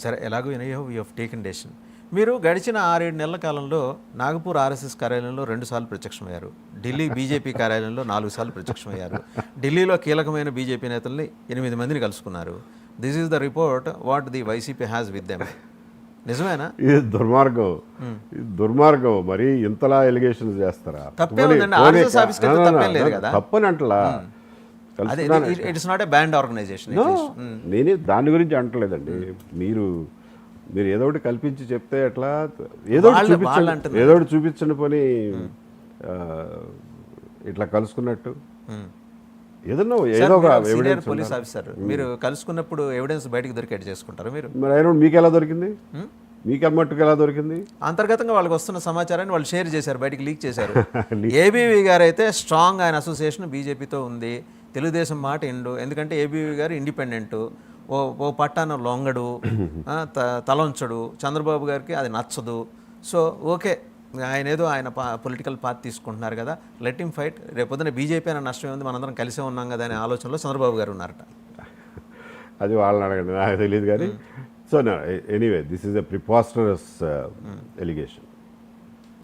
సరే, ఎలాగో you have taken decision. మీరు గడిచిన 6-7 నెలల కాలంలో నాగపూర్ ఆర్ఎస్ఎస్ కార్యాలయంలో 2 సార్లు ప్రత్యక్షమయ్యారు, ఢిల్లీ బీజేపీ కార్యాలయంలో 4 సార్లు ప్రత్యక్షమయ్యారు, ఢిల్లీలో కీలకమైన బీజేపీ నేతల్ని 8 మందిని కలుసుకున్నారు. This is the report what the YCP has with them. నిజమేనా? ఇది దుర్మార్గం, దుర్మార్గం. మరి ఇంతలా ఎలిగేషన్స్ చేస్తారా? తప్పేముందండి, ఆర్ఎస్ఎస్ ఆఫీస్కి అయితే తప్పేం లేదు కదా. తప్పని అంటలా, it's not a band organisation. నేనే దాని గురించి అంటలేదండి. మీరు ఏదో ఒకటి కల్పించి చెప్తే ఎట్లా, ఏదో ఒకటి చూపించండి పోనీ ఇట్లా కలుసుకున్నట్టు ఏదన్నా ఏదో ఒక సీనియర్ పోలీస్ ఆఫీసర్. మీరు కలుసుకున్నప్పుడు ఎవిడెన్స్ బయటకు దొరికేట్టు చేసుకుంటారు మీరు. మరి అయినా మీకు ఎలా దొరికింది? మీకు మట్టుకు ఎలా దొరికింది? అంతర్గతంగా వాళ్ళకి వస్తున్న సమాచారాన్ని వాళ్ళు షేర్ చేశారు, బయటికి లీక్ చేశారు. ఏబీవీ గారు అయితే స్ట్రాంగ్ ఆయన అసోసియేషన్ బీజేపీతో ఉంది, తెలుగుదేశం మాట ఎండు, ఎందుకంటే ఏబీవీ గారు ఇండిపెండెంట్, ఓ పట్టాన లొంగడు, తలంచడు, చంద్రబాబు గారికి అది నచ్చదు. సో ఓకే, ఆయన ఏదో ఆయన పొలిటికల్ పాత్ తీసుకుంటున్నారు కదా, లెట్ హిమ్ ఫైట్, రేపొద్దున బీజేపీ అనే నష్టం ఉంది, మనందరం కలిసే ఉన్నాం కదా అనే ఆలోచనలో చంద్రబాబు గారు ఉన్నారట. అది వాళ్ళని అడగండి, నాకు తెలియదు కానీ. So anyway, this is a preposterous allegation.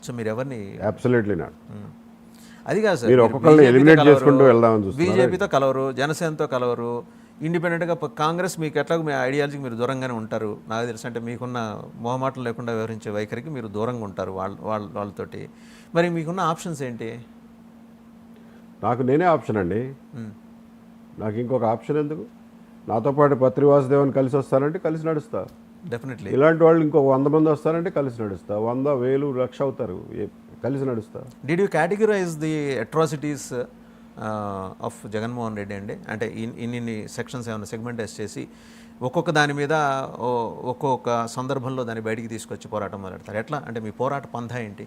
So మీరు ఎవరిని అబ్సల్యూట్లీ నాట్. అది కాదు సార్, మీరు ఒక్కొక్కరిని ఎలిమినేట్ చేసుకుంటూ వెళ్దామని చూస్తారు. బీజేపీతో కలవరు, జనసేనతో కలవరు, ఇండిపెండెంట్గా కాంగ్రెస్ మీకు ఎట్లాగో మీ ఐడియాలజీకి మీరు దూరంగానే ఉంటారు. నాకు తెలిసి అంటే మీకున్న మొహమాటం లేకుండా వ్యవహరించే వైఖరికి మీరు దూరంగా ఉంటారు వాళ్ళతోటి. మరి మీకున్న ఆప్షన్స్ ఏంటి? నాకు నేనే ఆప్షన్ అండి. నాకు ఇంకొక ఆప్షన్ ఎందుకు? నాతో పాటు పత్రి వాసుదేవన్ కలిసి వస్తానంటే కలిసి నడుస్తా. డెఫినెట్లీ. ఇలాంటి వాళ్ళు ఇంకో 100 మంది వస్తారంటే కలిసి నడుస్తా. 100, 1000, 1,00,000 అవుతారు, కలిసి నడుస్తా. Did you categorise the atrocities of Jaganmohan Reddy అండి? అంటే ఇన్ని సెక్షన్స్ ఏమైనా సెగ్మెంటైజ్ చేసి ఒక్కొక్క దాని మీద ఒక్కొక్క సందర్భంలో దాన్ని బయటికి తీసుకొచ్చి పోరాటం మొదలెడతారు. ఎట్లా అంటే మీ పోరాట పంథా ఏంటి?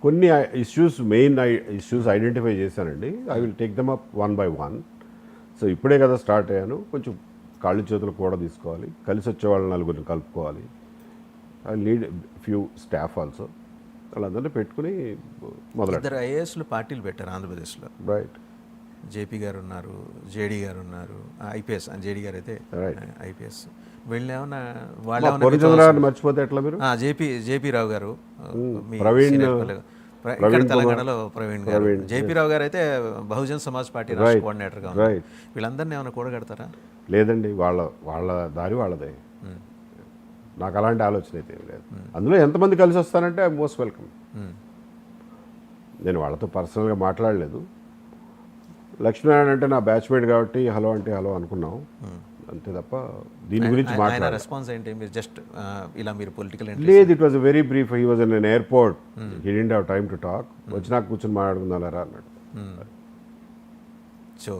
కొన్ని ఇష్యూస్, మెయిన్ ఇష్యూస్ ఐడెంటిఫై చేశానండి. I will take them up 1 by 1. So ఇప్పుడే కదా స్టార్ట్ అయ్యాను, కొంచెం కాళ్ళు చేతులు కూడా తీసుకోవాలి, కలిసి వచ్చే వాళ్ళని నలుగురిని కలుపుకోవాలి. I lead few staff also, వాళ్ళందరినీ పెట్టుకుని మొదలు. 2 ఐఏఎస్లు పార్టీలు పెట్టారు ఆంధ్రప్రదేశ్లో. రైట్. జేపీ గారు ఉన్నారు, జేడీ గారు ఉన్నారు, ఐపీఎస్. జేడీ గారు అయితే ఐపీఎస్. వీళ్ళేమన్నా వాళ్ళు మర్చిపోతే ఎట్లా మీరు? జేపీ రావు గారు, ప్రవీణ్, ఇక్కడ తెలంగాణలో ప్రవీణ్ గారు, జేపీ రావు గారు అయితే బహుజన్ సమాజ్ పార్టీ రాష్ట్ర కోఆర్డినేటర్గా ఉన్నారు. వీళ్ళందరినీ ఏమైనా కూడగడతారా? లేదండి, వాళ్ళ దారి వాళ్ళదే. నాకు అలాంటి ఆలోచన అయితే ఏం లేదు. అందులో ఎంతమంది కలిసి వస్తానంటే ఐ మోస్ట్ వెల్కమ్. నేను వాళ్ళతో పర్సనల్గా మాట్లాడలేదు. లక్ష్మీనారాయణ అంటే నా బ్యాచ్మేట్ కాబట్టి హలో అంటే హలో అనుకున్నాం, అంతే తప్ప దీని గురించి మాట్లాడారు. రెస్పాన్స్ ఏంటి? మీరు జస్ట్ ఇలా మీరు పొలిటికల్ లేదు, it was very brief. He was in airport, he didn't have time to talk. వచ్చినా కూర్చొని మాట్లాడుకుందారా అన్నాడు. సో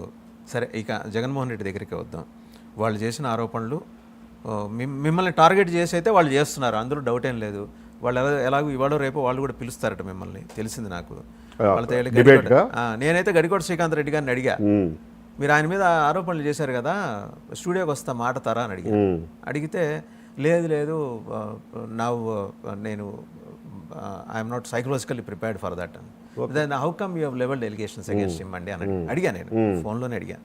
సరే, ఇక జగన్మోహన్ రెడ్డి దగ్గరికి వద్దాం. వాళ్ళు చేసిన ఆరోపణలు మిమ్మల్ని టార్గెట్ చేసి అయితే వాళ్ళు చేస్తున్నారు, అందులో డౌట్ ఏం లేదు. వాళ్ళు ఎలాగో ఇవాళ రేపు వాళ్ళు కూడా పిలుస్తారట మిమ్మల్ని, తెలిసింది నాకు. వాళ్ళతో నేనైతే గడికోట శ్రీకాంత్ రెడ్డి గారిని అడిగా, మీరు ఆయన మీద ఆరోపణలు చేశారు కదా, స్టూడియోకి వస్తా మాటతారా అని అడిగితే లేదు నేను I'm not psychologically prepared for that. Then how come you have levelled allegations against him అండి అని అడిగా, నేను ఫోన్లోనే అడిగాను.